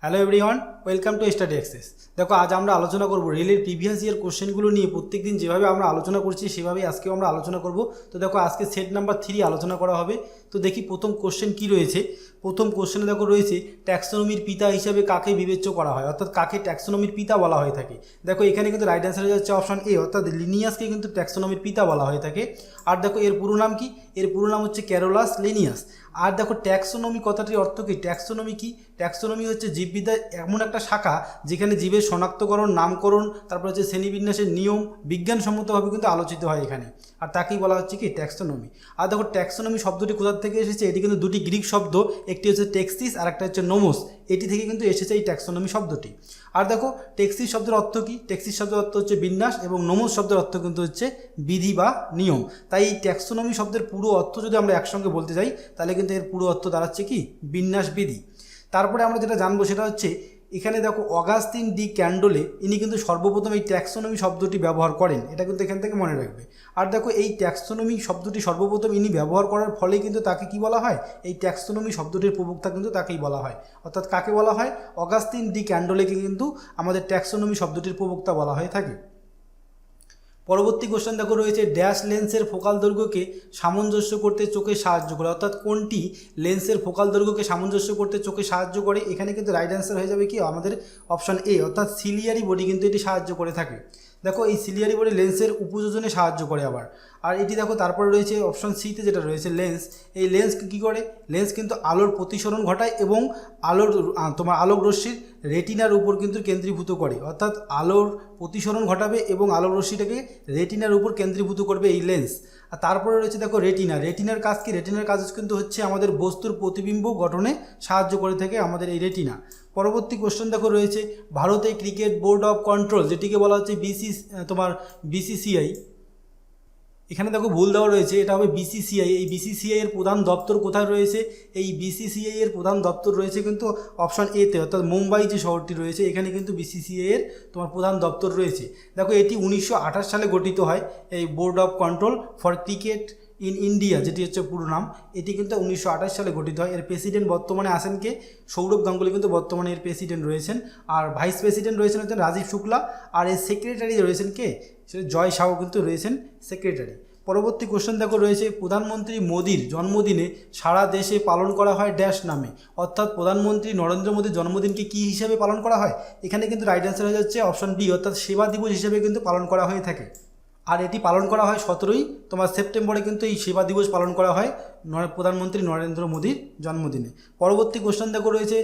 Hello everyone, welcome to study access. দেখো, আজ আমরা আলোচনা করব রেলের প্রিভিয়াস ইয়ার কোশ্চেনগুলো নিয়ে। প্রত্যেক দিন যেভাবে আমরা আলোচনা করছি সেভাবেই আজকেও আমরা আলোচনা করব। তো দেখো, আজকে সেট নাম্বার 3 আলোচনা করা হবে। তো দেখি প্রথম কোশ্চেন কি রয়েছে। প্রথম কোশ্চেনে দেখো রয়েছে, ট্যাক্সোনমির পিতা হিসাবে কাকে বিবেচ্য করা হয়, অর্থাৎ কাকে ট্যাক্সোনমির পিতা বলা হয়ে থাকে। দেখো, এখানে কিন্তু রাইট অ্যান্সার হয়ে যাচ্ছে অপশন এ, অর্থাৎ লিনিয়াসকে কিন্তু ট্যাক্সোনমির পিতা বলা হয়ে থাকে। আর দেখো, এর পুরো নাম কি? এর পুরো নাম হচ্ছে ক্যারোলাস লিনিয়াস। আর দেখো, ট্যাক্সোনমি কথাটির অর্থ কি? ট্যাক্সোনমি কি? ট্যাক্সোনমি হচ্ছে জীববিদ্যার এমন একটা শাখা যেখানে জীবের শনাক্তকরণ, নামকরণ, তারপর হচ্ছে শ্রেণীবিন্যাসের নিয়ম বিজ্ঞানসম্মতভাবে কিন্তু আলোচিত হয় এখানে, আর তাকেই বলা হচ্ছে কি? ট্যাক্সোনমি। আর দেখো, ট্যাক্সোনমি শব্দটি কোথা থেকে এসেছে? এটি কিন্তু দুটি গ্রিক শব্দ, একটি হচ্ছে টেক্সিস আর একটা হচ্ছে নোমোস। এটি থেকে কিন্তু এসেছে এই ট্যাক্সোনমি শব্দটি। আর দেখো, টেক্সিস শব্দের অর্থ কি? টেক্সিস শব্দের অর্থ হচ্ছে বিন্যাস, এবং নোমোস শব্দের অর্থ কিন্তু হচ্ছে বিধি বা নিয়ম। তাই এই ট্যাক্সোনমি শব্দের পুরো অর্থ যদি আমরা একসঙ্গে বলতে যাই, তাহলে কিন্তু এর পুরো অর্থ দাঁড়াচ্ছে কি? বিন্যাস বিধি। তারপরে আমরা যেটা জানবো সেটা হচ্ছে, এখানে দেখো অগাস্তিন ডি ক্যান্ডোলে ইনি কিন্তু সর্বপ্রথম এই ট্যাক্সোনমি শব্দটি ব্যবহার করেন, এটা কিন্তু এখান থেকে মনে রাখবে। আর দেখো, এই ট্যাক্সোনমি শব্দটি সর্বপ্রথম ইনি ব্যবহার করার ফলে কিন্তু তাকে কি বলা হয়? এই ট্যাক্সোনমি শব্দটির প্রবক্তা কিন্তু তাকেই বলা হয়। অর্থাৎ কাকে বলা হয়? অগাস্তিন ডি ক্যান্ডোলেকে কিন্তু আমাদের ট্যাক্সোনমি শব্দটির প্রবক্তা বলা হয়ে থাকে। পরবর্তী কোশ্চেন দেখো রয়েছে, ড্যাশ লেন্সের ফোকাল দৈর্ঘ্যকে সামঞ্জস্য করতে চোখে সাহায্য করে, অর্থাৎ কোনটি লেন্সের ফোকাল দৈর্ঘ্যকে সামঞ্জস্য করতে চোখে সাহায্য করে? এখানে কিন্তু রাইট অ্যান্সার হয়ে যাবে কি? আমাদের অপশন এ, অর্থাৎ সিলিয়ারি বডি কিন্তু এটি সাহায্য করে থাকে। দেখো, এই সিলিয়ারি বডি লেন্সের উপযোজনে সাহায্য করে আবার। আর এটি দেখো, তারপরে রয়েছে অপশন সিতে যেটা রয়েছে লেন্স। এই লেন্স কী করে? লেন্স কিন্তু আলোর প্রতিসরণ ঘটায় এবং আলোক রশ্মির রেটিনার উপর কিন্তু কেন্দ্রীভূত করে, অর্থাৎ আলোর প্রতিসরণ ঘটাবে এবং আলোক রশ্মিটাকে রেটিনার উপর কেন্দ্রীভূত করবে এই লেন্স। আর তারপরে রয়েছে দেখো রেটিনা। রেটিনার কাজ কি? রেটিনার কাজ কিন্তু হচ্ছে আমাদের বস্তুর প্রতিবিম্ব গঠনে সাহায্য করে থাকে আমাদের এই রেটিনা। পরবর্তী কোশ্চেন দেখো রয়েছে, ভারতে ক্রিকেট বোর্ড অফ কন্ট্রোল, যেটিকে বলা হচ্ছে বিসিসিআই। এখানে দেখো ভুল দেওয়া রয়েছে, এটা হবে বিসিসিআই। এই বিসিসিআই এর প্রধান দপ্তর কোথায় রয়েছে? এই বিসিসিআই এর প্রধান দপ্তর রয়েছে কিন্তু অপশন এতে, অর্থাৎ মুম্বাই যে শহরটি রয়েছে এখানে কিন্তু বিসিসিআই এর প্রধান দপ্তর রয়েছে। দেখো, এটি 1928 সালে গঠিত হয়, এই board of control for cricket in India, যেটি হচ্ছে পুরো নাম। এটি কিন্তু 1928 সালে গঠিত হয়। এর প্রেসিডেন্ট বর্তমানে আছেন কে? সৌরভ গাঙ্গুলি কিন্তু বর্তমানে এর প্রেসিডেন্ট রয়েছেন। আর ভাইস প্রেসিডেন্ট রয়েছেন হচ্ছেন রাজীব শুক্লা। আর এর সেক্রেটারি রয়েছেন কে? সেটা জয় শাহ কিন্তু রয়েছেন সেক্রেটারি। পরবর্তী কোশ্চেন দেখো রয়েছে, প্রধানমন্ত্রী মোদির জন্মদিনে সারা দেশে পালন করা হয় ড্যাশ নামে, অর্থাৎ প্রধানমন্ত্রী নরেন্দ্র মোদীর জন্মদিনকে কী হিসাবে পালন করা হয়? এখানে কিন্তু রাইট অ্যান্সার হয়ে যাচ্ছে অপশন বি, অর্থাৎ সেবা দিবস হিসেবে কিন্তু পালন করা হয়ে থাকে। আর এটি পালন করা হয় 17ই সেপ্টেম্বরে কিন্তু এই সেবা দিবস পালন করা হয় প্রধানমন্ত্রী নরেন্দ্র মোদীর জন্মদিনে। পরবর্তী কোশ্চেন দেখো রয়েছে,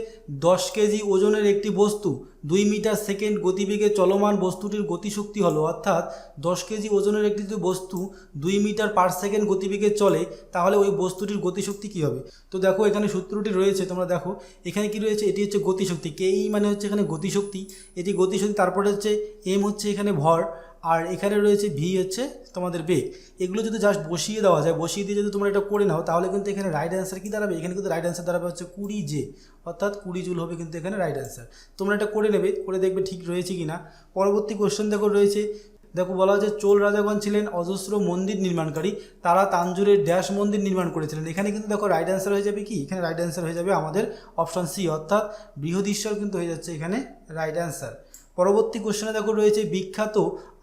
10 কেজি ওজনের একটি বস্তু 2 মিটার সেকেন্ড গতিবেগে চলমান বস্তুটির গতিশক্তি হলো, অর্থাৎ 10 কেজি ওজনের একটি যদি বস্তু 2 মিটার পার সেকেন্ড গতিবেগে চলে, তাহলে ওই বস্তুটির গতিশক্তি কী হবে? তো দেখো, এখানে সূত্রটি রয়েছে, তোমরা দেখো এখানে কি রয়েছে, এটি হচ্ছে গতিশক্তি। কেই মানে হচ্ছে এখানে গতিশক্তি, এটি গতিশক্তি। তারপরে হচ্ছে এম হচ্ছে এখানে ভর, আর এখানে রয়েছে ভি হচ্ছে তোমাদের বেগ। এগুলো যদি জাস্ট বসিয়ে দেওয়া যায়, বসিয়ে দিয়ে যদি তোমরা এটা করে নাও, তাহলে কিন্তু এখানে রাইট অ্যান্সার কী দাঁড়াবে? এখানে কিন্তু রাইট অ্যান্সার দাঁড়াবে হচ্ছে 20 জে, অর্থাৎ 20 জুল হবে কিন্তু এখানে রাইট অ্যান্সার। তোমরা এটা করে নেবে, করে দেখবে ঠিক রয়েছে কি না। পরবর্তী কোশ্চেন দেখো রয়েছে, দেখো বলা হচ্ছে, চোল রাজাগণ ছিলেন অজস্র মন্দির নির্মাণকারী, তারা তাঞ্জোরের ড্যাশ মন্দির নির্মাণ করেছিলেন। এখানে কিন্তু দেখো রাইট অ্যান্সার হয়ে যাবে কি? এখানে রাইট অ্যান্সার হয়ে যাবে আমাদের অপশন সি, অর্থাৎ বৃহদীশ্বর কিন্তু হয়ে যাচ্ছে এখানে রাইট অ্যান্সার। পরবর্তী কোশ্চেনে দেখো রয়েছে, বিখ্যাত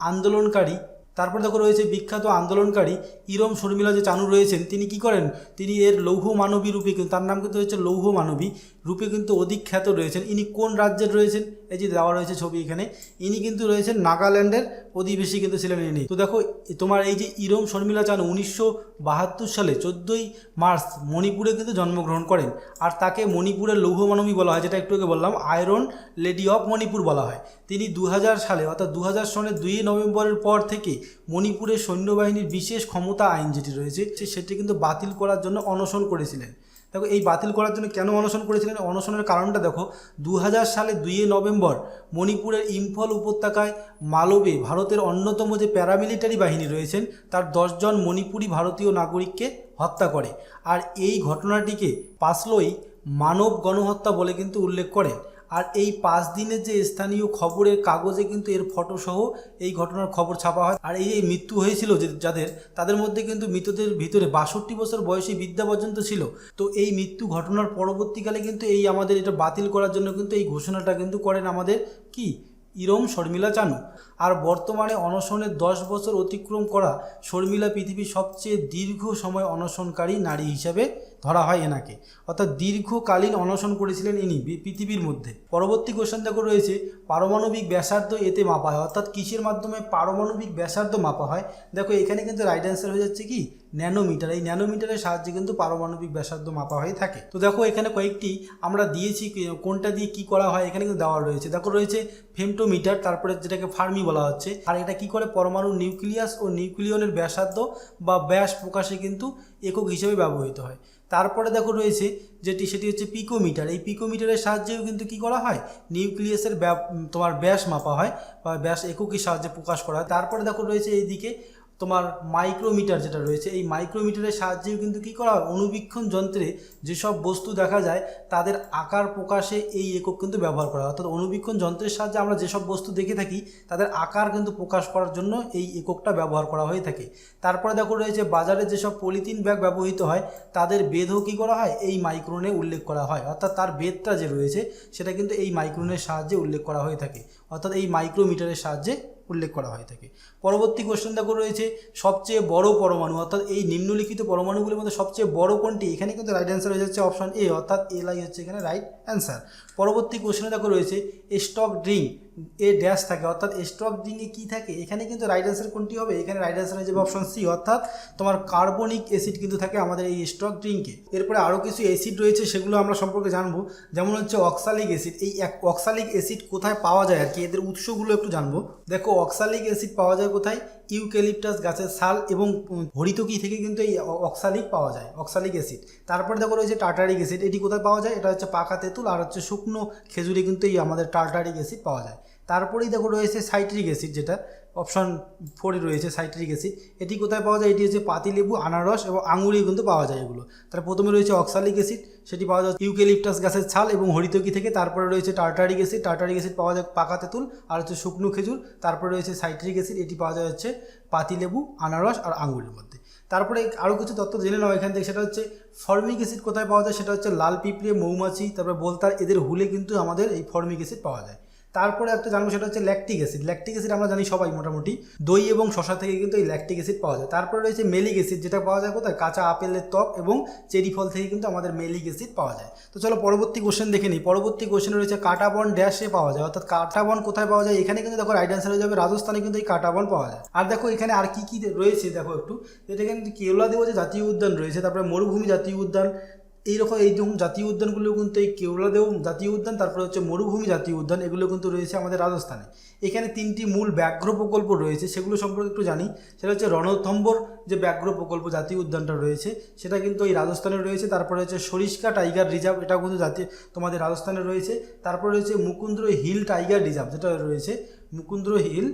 আন্দোলনকারী, তারপর দেখো রয়েছে বিখ্যাত আন্দোলনকারী ইরম শর্মিলা যে চানু রয়েছেন, তিনি কি করেন? তিনি এর লৌহ মানবী রূপে কিন্তু, তার নাম কিন্তু হচ্ছে লৌহ মানবী রূপে কিন্তু অধিক খ্যাত রয়েছেন। ইনি কোন রাজ্যের রয়েছেন? এই যে দেওয়া রয়েছে ছবি এখানে, ইনি কিন্তু রয়েছেন নাগাল্যান্ডের অধিবেশী কিন্তু ছিলেন ইনি। তো দেখো, তোমার এই যে ইরম শর্মিলা চানু 1972 সালে 14ই মার্চ মণিপুরে কিন্তু জন্মগ্রহণ করেন। আর তাকে মণিপুরের লৌহ মানবী বলা হয়, যেটা একটু আগে বললাম, আয়রন লেডি অফ মণিপুর বলা হয়। তিনি 2000 সালে, অর্থাৎ 2000 সনের 2 নভেম্বরের পর থেকে মণিপুরের সৈন্যবাহিনীর বিশেষ ক্ষমতা আইন যেটি রয়েছে সেটি কিন্তু বাতিল করার জন্য অনশন করেছিলেন। দেখো, এই বাতিল করার জন্য কেন অনশন করেছিলেন? অনশনের কারণটা দেখো, 2000 সালে 2 নভেম্বর মণিপুরের ইম্ফল উপত্যকায় মালবে ভারতের অন্যতম যে প্যারামিলিটারি বাহিনী রয়েছেন তার 10 জন মণিপুরি ভারতীয় নাগরিককে হত্যা করে। আর এই ঘটনাটিকে পাসলোই মানব গণহত্যা বলে কিন্তু উল্লেখ করে। আর এই 5 দিনের যে স্থানীয় খবরের কাগজে কিন্তু এর ফটো সহ এই ঘটনার খবর ছাপা হয়। আর এই মৃত্যু হয়েছিল তাদের মধ্যে কিন্তু মৃতদের ভিতরে 62 বছর বয়সী বৃদ্ধা পর্যন্ত ছিল। তো এই মৃত্যু ঘটনার পরবর্তীকালে কিন্তু এই আমাদের এটা বাতিল করার জন্য কিন্তু এই ঘোষণাটা কিন্তু করেন আমাদের কি ইরম শর্মিলা চানু। আর বর্তমানে অনশনের 10 বছর অতিক্রম করা শর্মিলা পৃথিবীর সবচেয়ে দীর্ঘ সময় অনশনকারী নারী হিসাবে ধরা হয় এনাকে, অর্থাৎ দীর্ঘকালীন অনশন করেছিলেন ইনি পৃথিবীর মধ্যে। পরবর্তী কোশ্চেন দেখো রয়েছে পারমাণবিক ব্যাসার্ধ এতে মাপা হয়, অর্থাৎ কিসের মাধ্যমে পারমাণবিক ব্যাসার্ধ মাপা হয়। দেখো এখানে কিন্তু রাইট অ্যান্সার হয়ে যাচ্ছে কি ন্যানোমিটার। এই ন্যানোমিটারের সাহায্যে কিন্তু পারমাণবিক ব্যাসার্ধ মাপা হয়ে থাকে। তো দেখো এখানে কয়েকটি আমরা দিয়েছি কোনটা দিয়ে কি করা হয় এখানে কিন্তু দেওয়া রয়েছে। দেখো রয়েছে ফেমটোমিটার, তারপরে যেটাকে ফার্মি বলা হচ্ছে। আর এটা কি করে পরমাণু নিউক্লিয়াস ও নিউক্লিয়নের ব্যাসার্ধ বা ব্যাস প্রকাশে কিন্তু একক হিসেবে ব্যবহৃত হয়। তারপরে দেখো রয়েছে সেটি হচ্ছে পিকোমিটার। এই পিকোমিটারের সাহায্যেও কিন্তু কি করা হয় নিউক্লিয়াসের তোমার ব্যাস মাপা হয় বা ব্যাস এককের সাহায্যে প্রকাশ করা হয়। তারপরে দেখো রয়েছে এইদিকে তোমার মাইক্রোমিটার যেটা রয়েছে, এই মাইক্রোমিটারের সাহায্যেও কিন্তু কী করা হয় অণুবীক্ষণ যন্ত্রে যেসব বস্তু দেখা যায় তাদের আকার প্রকাশে এই একক কিন্তু ব্যবহার করা হয়। অর্থাৎ অণুবীক্ষণ যন্ত্রের সাহায্যে আমরা যেসব বস্তু দেখে থাকি তাদের আকার কিন্তু প্রকাশ করার জন্য এই এককটা ব্যবহার করা হয়ে থাকে। তারপরে দেখো রয়েছে বাজারে যেসব পলিথিন ব্যাগ ব্যবহৃত হয় তাদের বেধও কী করা হয় এই মাইক্রনে উল্লেখ করা হয়, অর্থাৎ তার বেধটা যে রয়েছে সেটা কিন্তু এই মাইক্রনের সাহায্যে উল্লেখ করা হয়ে থাকে, অর্থাৎ এই মাইক্রোমিটারের সাহায্যে উল্লেখ করা হয়ে থাকে। পরবর্তী কোশ্চেন দেখো রয়েছে সবচেয়ে বড় পরমাণু, অর্থাৎ এই নিম্নলিখিত পরমাণুগুলির মধ্যে সবচেয়ে বড় কোনটি। এখানে কিন্তু রাইট অ্যান্সার হয়ে যাচ্ছে অপশন এ, অর্থাৎ এলআই হচ্ছে এখানে রাইট অ্যান্সার। পরবর্তী কোশ্চেনে দেখো রয়েছে স্টক ড্রিঙ্ক এ ড্যাশ থাকে, অর্থাৎ স্টক ড্রিঙ্কে কী থাকে। এখানে কিন্তু রাইট অ্যান্সার কোনটি হবে, এখানে রাইট অ্যান্সার হয়ে যাবে অপশন সি, অর্থাৎ তোমার কার্বনিক অ্যাসিড কিন্তু থাকে আমাদের এই স্টক ড্রিঙ্কে। এরপরে আরও কিছু অ্যাসিড রয়েছে সেগুলো আমরা সম্পর্কে জানবো, যেমন হচ্ছে অক্সালিক অ্যাসিড। এই অক্সালিক অ্যাসিড কোথায় পাওয়া যায় আর কি, এদের উৎসগুলো একটু জানবো। দেখো অক্সালিক অ্যাসিড পাওয়া যায় কোথায়, ইউক্যালিপটাস গাছের ছাল এবং হরিতকি থেকে কিন্তু এই অক্সালিক পাওয়া যায়, অক্সালিক অ্যাসিড। তারপরে দেখো রয়েছে টার্টারিক অ্যাসিড, এটি কোথায় পাওয়া যায়, এটা হচ্ছে পাকা তেঁতুল আর হচ্ছে শুকনো খেজুরে কিন্তু এই আমাদের টার্টারিক অ্যাসিড পাওয়া যায়। তারপরেই দেখো রয়েছে সাইট্রিক অ্যাসিড, যেটা অপশন 4-এ রয়েছে সাইট্রিক অ্যাসিড। এটি কোথায় পাওয়া যায়, এটি হচ্ছে পাতিলেবু, আনারস এবং আঙুরে কিন্তু পাওয়া যায় এগুলো। তার প্রথমে রয়েছে অক্সালিক অ্যাসিড, সেটি পাওয়া যায় ইউক্যালিপটাস গাছের ছাল এবং হরিতকি থেকে। তারপরে রয়েছে টার্টারিক অ্যাসিড, টার্টারিক অ্যাসিড পাওয়া যায় পাকা তেঁতুল আর হচ্ছে শুকনো খেজুর। তারপরে রয়েছে সাইট্রিক অ্যাসিড, এটি পাওয়া যায় হচ্ছে পাতিলেবু, আনারস আর আঙুরের মধ্যে। তারপরে আরও কিছু তথ্য জেনে নাও এখান থেকে, সেটা হচ্ছে ফর্মিক অ্যাসিড কোথায় পাওয়া যায়, সেটা হচ্ছে লাল পিঁপড়ে, মৌমাছি, তারপরে বোলতার এদের হুলে কিন্তু আমাদের এই ফর্মিক অ্যাসিড পাওয়া যায়। তারপরে একটা জানবো সেটা হচ্ছে ল্যাকটিক অ্যাসিড। ল্যাকটিক অ্যাসিড আমরা জানি সবাই মোটামুটি, দই এবং শশা থেকে কিন্তু এই ল্যাকটিক অ্যাসিড পাওয়া যায়। তারপরে রয়েছে মেলিক অ্যাসিড, যেটা পাওয়া যায় কোথায়, কাঁচা আপেলের ত্বক এবং চেরি ফল থেকে কিন্তু আমাদের মেলিক অ্যাসিড পাওয়া যায়। তো চলো পরবর্তী কোশ্চেন দেখে নিই। পরবর্তী কোশ্চেনে রয়েছে কাঁটাবন ড্যাশে পাওয়া যায়, অর্থাৎ কাঁটাবন কোথায় পাওয়া যায়। এখানে কিন্তু দেখো রাইট অ্যান্সার হয়ে যাবে রাজস্থানে কিন্তু এই কাঁটাবন পাওয়া যায়। আর দেখো এখানে আর কি কি রয়েছে দেখো একটু, এটা কিন্তু কেওলাদেও যে জাতীয় উদ্যান রয়েছে, তারপরে মরুভূমি জাতীয় উদ্যান, এইরকম জাতীয় উদ্যানগুলো কিন্তু এই কেওলাদেও জাতীয় উদ্যান, তারপরে হচ্ছে মরুভূমি জাতীয় উদ্যান, এগুলো কিন্তু রয়েছে আমাদের রাজস্থানে। এখানে 3টি মূল ব্যাঘ্র প্রকল্প রয়েছে, সেগুলো সম্পর্কে একটু জানি। সেটা হচ্ছে রণথম্বর যে ব্যাঘ্র প্রকল্প জাতীয় উদ্যানটা রয়েছে সেটা কিন্তু এই রাজস্থানে রয়েছে। তারপরে হচ্ছে সরিষ্কা টাইগার রিজার্ভ, এটাও কিন্তু তোমাদের রাজস্থানে রয়েছে। তারপরে রয়েছে মুকুন্দ্র হিল টাইগার রিজার্ভ, যেটা রয়েছে মুকুন্দ্র হিল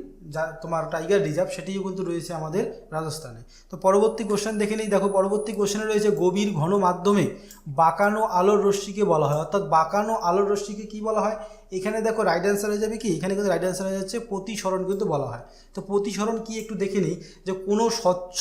তোমার টাইগার রিজার্ভ, সেটিও কিন্তু রয়েছে আমাদের রাজস্থানে। তো পরবর্তী কোশ্চেন দেখে নিই। দেখো পরবর্তী কোশ্চেনে রয়েছে গভীর ঘন মাধ্যমে বাঁকানো আলোর রশ্মিকে বলা হয়, অর্থাৎ বাঁকানো আলোর রশ্মিকে কী বলা হয়। এখানে দেখো রাইট অ্যান্সার হয়ে যাবে কি, এখানে কিন্তু রাইট অ্যান্সার হয়ে যাচ্ছে প্রতিসরণ কিন্তু বলা হয়। তো প্রতিসরণ কি একটু দেখে নিই, যে কোনো স্বচ্ছ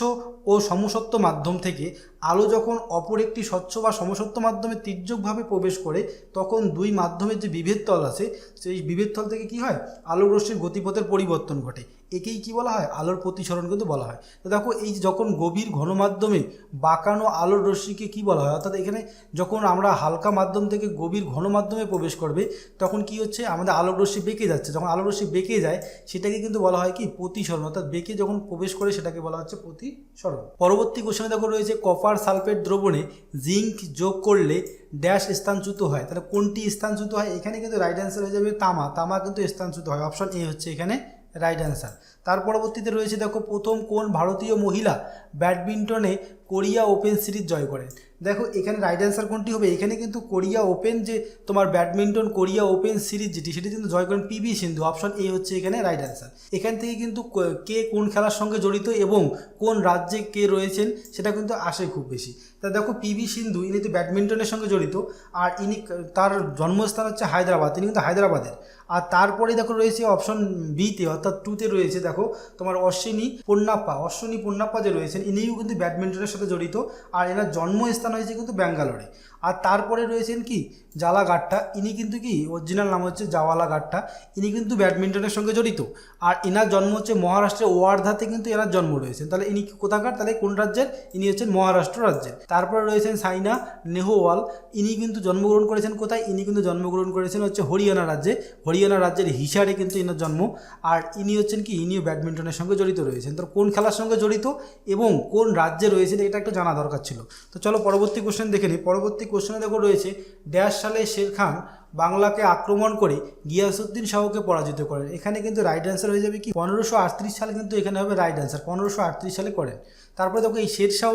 ও সমসত্ব মাধ্যম থেকে আলো যখন অপর একটি স্বচ্ছ বা সমসত্ব মাধ্যমে তির্যকভাবে প্রবেশ করে তখন দুই মাধ্যমের যে বিভেদ তল আছে সেই বিভেদ তল থেকে কি হয় আলোর রশ্মির গতিপথের পরিবর্তন ঘটে, একেই কি বলা হয় আলোর প্রতিসরণ কিন্তু বলা হয়। তো দেখো এই যখন গভীর ঘন মাধ্যমে বাঁকানো আলোর রশ্মিকে কি বলা হয়, অর্থাৎ এখানে যখন আমরা হালকা মাধ্যম থেকে গভীর ঘন মাধ্যমে প্রবেশ করবে তখন কি হচ্ছে আমাদের আলোর রশ্মি বেঁকে যাচ্ছে, যখন আলোর রশ্মি বেঁকে যায় সেটাকে কিন্তু বলা হয় কি প্রতিসরণ, অর্থাৎ বেঁকে যখন প্রবেশ করে সেটাকে বলা হচ্ছে প্রতিসরণ। পরবর্তী কোশ্চেনে দেখো রয়েছে কপার সালফেট দ্রবণে জিঙ্ক যোগ করলে ড্যাশ স্থানচ্যুত হয়, তাহলে কোনটি স্থানচ্যুত হয়। এখানে কিন্তু রাইট অ্যান্সার হয়ে যাবে তামা, তামা কিন্তু স্থানচ্যুত হয়, অপশন এ হচ্ছে এখানে রাইট অ্যান্সার। তার পরবর্তীতে রয়েছে দেখো প্রথম কোন ভারতীয় মহিলা ব্যাডমিন্টনে কোরিয়া ওপেন সিরিজ জয় করেন। দেখো এখানে রাইট অ্যান্সার কোনটি হবে, এখানে কিন্তু কোরিয়া ওপেন যে তোমার ব্যাডমিন্টন কোরিয়া ওপেন সিরিজ যেটি সেটি কিন্তু জয় করেন পিভি সিন্ধু, অপশন এ হচ্ছে এখানে রাইট অ্যান্সার। এখান থেকে কিন্তু কে কোন খেলার সঙ্গে জড়িত এবং কোন রাজ্যে কে রয়েছেন সেটা কিন্তু আসে খুব বেশি। তা দেখো পিভি সিন্ধু ইনি তো ব্যাডমিন্টনের সঙ্গে জড়িত, আর ইনি তার জন্মস্থান হচ্ছে হায়দ্রাবাদ, তিনি কিন্তু হায়দ্রাবাদের। আর তারপরে দেখো রয়েছে অপশন বিতে অর্থাৎ টুতে রয়েছে দেখো তোমার অশ্বিনী পন্নাপ্পা যে রয়েছেন ইনিও কিন্তু ব্যাডমিন্টনের সাথে জড়িত, আর এনার জন্মস্থান হয়েছে কিন্তু ব্যাঙ্গালোরে। আর তারপরে রয়েছেন কি জালা গাট্টা, ইনি কিন্তু কি অরিজিনাল নাম হচ্ছে জাওয়ালা গাট্টা, ইনি কিন্তু ব্যাডমিন্টনের সঙ্গে জড়িত, আর এনার জন্ম হচ্ছে মহারাষ্ট্রের ওয়ার্ধাতে কিন্তু এনার জন্ম রয়েছেন। তাহলে ইনি কোথাকার, তাহলে কোন রাজ্যের, ইনি হচ্ছেন মহারাষ্ট্র রাজ্যের। তারপরে রয়েছেন সাইনা নেহওয়াল, ইনি কিন্তু জন্মগ্রহণ করেছেন কোথায়, ইনি কিন্তু জন্মগ্রহণ করেছেন হচ্ছে হরিয়ানা রাজ্যের হিসারে কিন্তু এনার জন্ম, আর ইনি হচ্ছেন কি ইনিও ব্যাডমিন্টনের সঙ্গে জড়িত রয়েছেন। তো কোন খেলার সঙ্গে জড়িত এবং কোন রাজ্যে রয়েছেন এটা একটু জানা দরকার ছিল। তো চলো পরবর্তী কোশ্চেন দেখে নিই। পরবর্তী কোশ্চেনে দেখো রয়েছে ড্যাশ সালে শের খান বাংলাকে আক্রমণ করে গিয়াসউদ্দিন শাহকে পরাজিত করেন। এখানে কিন্তু রাইট অ্যান্সার হয়ে যাবে কি 1538 সালে, কিন্তু এখানে হবে রাইট অ্যান্সার, 1538 সালে করেন। তারপরে দেখো এই শেরশাহ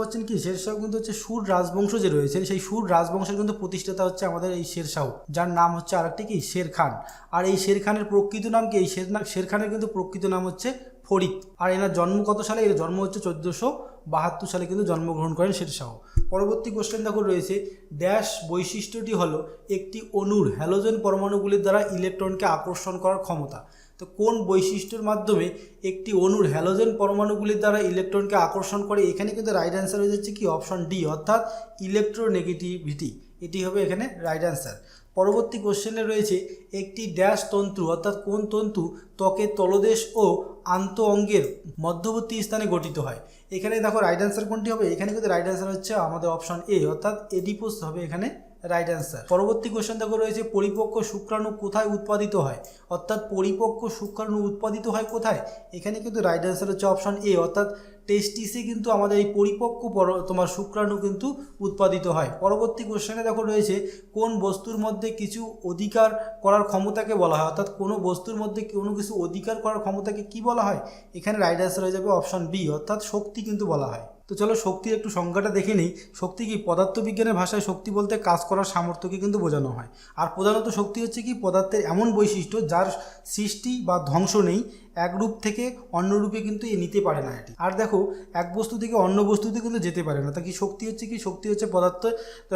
হচ্ছেন কি, শেরশাহ কিন্তু হচ্ছে সুর রাজবংশ যে রয়েছেন সেই সুর রাজবংশের কিন্তু প্রতিষ্ঠাতা হচ্ছে আমাদের এই শেরশাহ, যার নাম হচ্ছে আরেকটি কি শের খান। আর এই শের খানের প্রকৃত নাম কি, এই শের খানের কিন্তু প্রকৃত নাম হচ্ছে ফরিদ। আর এনার জন্ম কত সালে, এর জন্ম হচ্ছে 1472 সালে কিন্তু জন্মগ্রহণ করেন শেরশাহ। পরবর্তী কোশ্চেন দেখো রয়েছে ড্যাশ বৈশিষ্ট্যটি হলো একটি অণুর হ্যালোজেন পরমাণুগুলির দ্বারা ইলেকট্রনকে আকর্ষণ করার ক্ষমতা। তো কোন বৈশিষ্ট্যের মাধ্যমে একটি অণুর হ্যালোজেন পরমাণুগুলির দ্বারা ইলেকট্রনকে আকর্ষণ করে, এখানে কিন্তু রাইট অ্যান্সার হয়ে যাচ্ছে কি অপশন ডি অর্থাৎ ইলেকট্রোনেগেটিভিটি, এটি হবে এখানে রাইট অ্যান্সার। পরবর্তী কোশ্চেনে রয়েছে একটি ড্যাশ তন্তু অর্থাৎ কোন তন্তু ত্বকের তলদেশ ও আন্ত অঙ্গের মধ্যবর্তী স্থানে গঠিত হয়। এখানে দেখো রাইট অ্যান্সার কোনটি হবে, এখানে কিন্তু রাইট অ্যান্সার হচ্ছে আমাদের অপশন এ অর্থাৎ এডিপোস হবে এখানে রাইট অ্যান্সার। পরবর্তী কোশ্চেন দেখো রয়েছে পরিপক্ক শুক্রাণু কোথায় উৎপাদিত হয়, অর্থাৎ পরিপক্ক শুক্রাণু উৎপাদিত হয় কোথায়, এখানে কিন্তু রাইট অ্যান্সার হচ্ছে অপশন এ অর্থাৎ টেস্টিসে কিন্তু আমাদের এই পরিপক্ক তোমার শুক্রাণু কিন্তু উৎপাদিত হয়। পরবর্তী কোশ্চেনে দেখো রয়েছে কোন বস্তুর মধ্যে কিছু অধিকার করার ক্ষমতাকে বলা হয়, অর্থাৎ কোনো বস্তুর মধ্যে কোনো কিছু অধিকার করার ক্ষমতাকে কি বলা হয়, এখানে রাইট অ্যান্সার হয়ে যাবে অপশন বি অর্থাৎ শক্তি কিন্তু বলা হয়। তো চলো শক্তির একটু সংজ্ঞাটা দেখে নিই। শক্তি কি, পদার্থবিজ্ঞানের ভাষায় শক্তি বলতে কাজ করার সামর্থ্যকে কিন্তু বোঝানো হয়। আর প্রধানত শক্তি হচ্ছে কি পদার্থের এমন বৈশিষ্ট্য যার সৃষ্টি বা ধ্বংস নেই, এক রূপ থেকে অন্য রূপে কিন্তু এ নিতে পারে না এটি। আর দেখো এক বস্তু থেকে অন্য বস্তুতে কিন্তু যেতে পারে না। তা কি শক্তি হচ্ছে কি, শক্তি হচ্ছে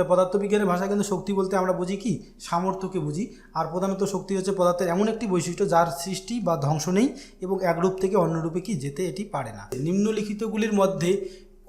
পদার্থবিজ্ঞানের ভাষায় কিন্তু শক্তি বলতে আমরা বুঝি কি সামর্থ্যকে বুঝি। আর প্রধানত শক্তি হচ্ছে পদার্থের এমন একটি বৈশিষ্ট্য যার সৃষ্টি বা ধ্বংস নেই এবং এক রূপ থেকে অন্য রূপে কি যেতে এটি পারে না। নিম্নলিখিতগুলির মধ্যে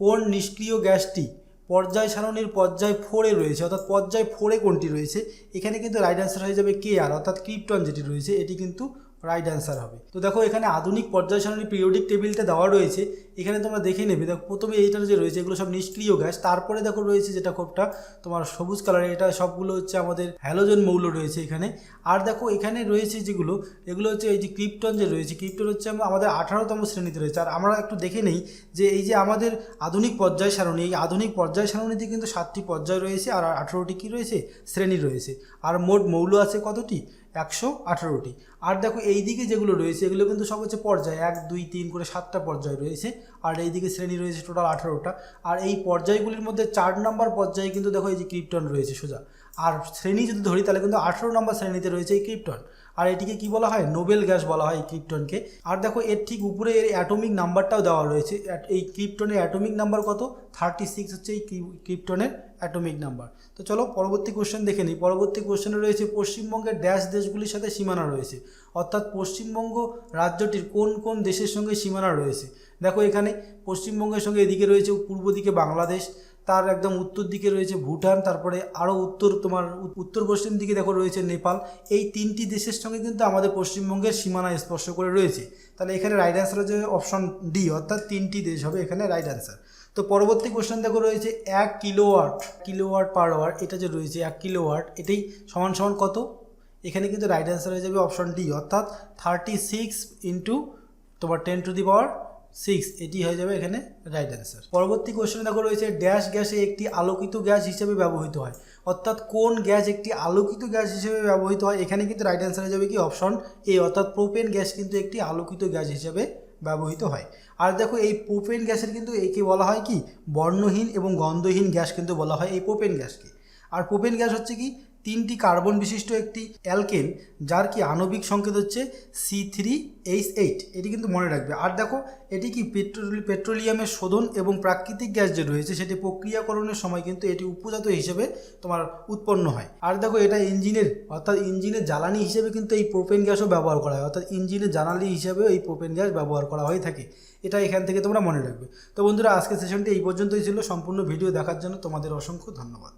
কোন নিষ্ক্রিয় গ্যাসটি পর্যায় সারণীর পর্যায় 4-এ রয়েছে, অর্থাৎ পর্যায় 4-এ কোনটি রয়েছে, এখানে কিন্তু রাইট অ্যান্সার হয়ে যাবে কে আর অর্থাৎ ক্রিপ্টন যেটি রয়েছে এটি কিন্তু রাইট অ্যান্সার হবে। তো দেখো এখানে আধুনিক পর্যায় সারণী পিরিয়ডিক টেবিলটা দেওয়া রয়েছে, এখানে তোমরা দেখে নেবে। দেখো প্রথমে এইটার যে রয়েছে এগুলো সব নিষ্ক্রিয় গ্যাস, তারপরে দেখো রয়েছে যেটা খুবটা তোমার সবুজ কালারের, এটা সবগুলো হচ্ছে আমাদের হ্যালোজেন মৌল রয়েছে এখানে। আর দেখো এখানে রয়েছে যেগুলো এগুলো হচ্ছে এই যে ক্রিপ্টন যে রয়েছে, ক্রিপ্টন হচ্ছে আমাদের 18তম শ্রেণীতে রয়েছে। আর আমরা একটু দেখে নেই যে এই যে আমাদের আধুনিক পর্যায় সারণী, এই আধুনিক পর্যায় সারণীতে কিন্তু 7টি পর্যায় রয়েছে আর 18টি কী রয়েছে শ্রেণী রয়েছে। আর মোট মৌল আছে কতটি, 118টি। আর দেখো এই দিকে যেগুলো রয়েছে এগুলো কিন্তু সব হচ্ছে পর্যায় 1 2 3 করে 7টা পর্যায় রয়েছে, আর এই দিকে শ্রেণী রয়েছে টোটাল 18টা। আর এই পর্যায়গুলির মধ্যে 4 নম্বর পর্যায়ে কিন্তু দেখো এই যে ক্রিপ্টন রয়েছে সোজা, আর শ্রেণী যদি ধরি তাহলে কিন্তু 18 নম্বর শ্রেণীতে রয়েছে এই ক্রিপ্টন। আর এটিকে কি বলা হয়, নোবেল গ্যাস বলা হয় এই ক্রিপ্টনকে। আর দেখো এর ঠিক উপরে এর অ্যাটমিক নাম্বারটাও দেওয়া রয়েছে, এই ক্রিপ্টনের অ্যাটমিক নাম্বার কত 36 হচ্ছে এই ক্রিপ্টনের অ্যাটমিক নাম্বার। তো চলো পরবর্তী কোশ্চেন দেখে নিই। পরবর্তী কোশ্চেনে রয়েছে পশ্চিমবঙ্গের ড্যাশ দেশগুলির সাথে সীমানা রয়েছে, অর্থাৎ পশ্চিমবঙ্গ রাজ্যটির কোন কোন দেশের সঙ্গে সীমানা রয়েছে। দেখো এখানে পশ্চিমবঙ্গের সঙ্গে এদিকে রয়েছে পূর্ব দিকে বাংলাদেশ, তার একদম উত্তর দিকে রয়েছে ভুটান, তারপরে আরও উত্তর পশ্চিম দিকে দেখো রয়েছে নেপাল। এই 3টি দেশের সঙ্গে কিন্তু আমাদের পশ্চিমবঙ্গের সীমানা স্পর্শ করে রয়েছে। তাহলে এখানে রাইট অ্যান্সার হচ্ছে অপশন ডি অর্থাৎ 3টি দেশ হবে এখানে রাইট অ্যান্সার। তো পরবর্তী কোশ্চেন দেখো রয়েছে 1 কিলোওয়াট পার আওয়ার, এটা যে রয়েছে 1 কিলোওয়াট এটাই সমান সমান কত, এখানে কিন্তু রাইট অ্যান্সার হয়ে যাবে অপশন ডি অর্থাৎ 36 ইন্টু তোমার 10⁶, এটি হয়ে যাবে এখানে রাইট অ্যান্সার। পরবর্তী কোশ্চেনে দেখো রয়েছে ড্যাশ গ্যাসে একটি আলোকিত গ্যাস হিসেবে ব্যবহৃত হয়, অর্থাৎ কোন গ্যাস একটি আলোকিত গ্যাস হিসেবে ব্যবহৃত হয়, এখানে কিন্তু রাইট অ্যান্সার হয়ে যাবে কি অপশন এ অর্থাৎ প্রোপেন গ্যাস কিন্তু একটি আলোকিত গ্যাস হিসেবে ব্যবহৃত হয়। আর দেখো এই প্রোপেন গ্যাসের কিন্তু একে বলা হয় কি বর্ণহীন এবং গন্ধহীন গ্যাস কিন্তু বলা হয় এই প্রোপেন গ্যাসকে। আর প্রোপেন গ্যাস হচ্ছে কি 3টি কার্বন বিশিষ্ট একটি অ্যালকেন, যার কি আণবিক সংকেত হচ্ছে C3H8, এটি কিন্তু মনে রাখবে। আর দেখো এটি কি পেট্রোলিয়ামের শোধন এবং প্রাকৃতিক গ্যাস যে রয়েছে সেটি প্রক্রিয়াকরণের সময় কিন্তু এটি উপজাত হিসেবে তোমার উৎপন্ন হয়। আর দেখো এটা ইঞ্জিনের জ্বালানি হিসেবে কিন্তু এই প্রোপেন গ্যাসও ব্যবহার করা হয়, অর্থাৎ ইঞ্জিনের জ্বালানি হিসেবেও এই প্রোপেন গ্যাস ব্যবহার করা হয়ে থাকে। এটা এখান থেকে তোমরা মনে রাখবে। তো বন্ধুরা, আজকের সেশনটি এই পর্যন্তই ছিল। সম্পূর্ণ ভিডিও দেখার জন্য তোমাদের অসংখ্য ধন্যবাদ।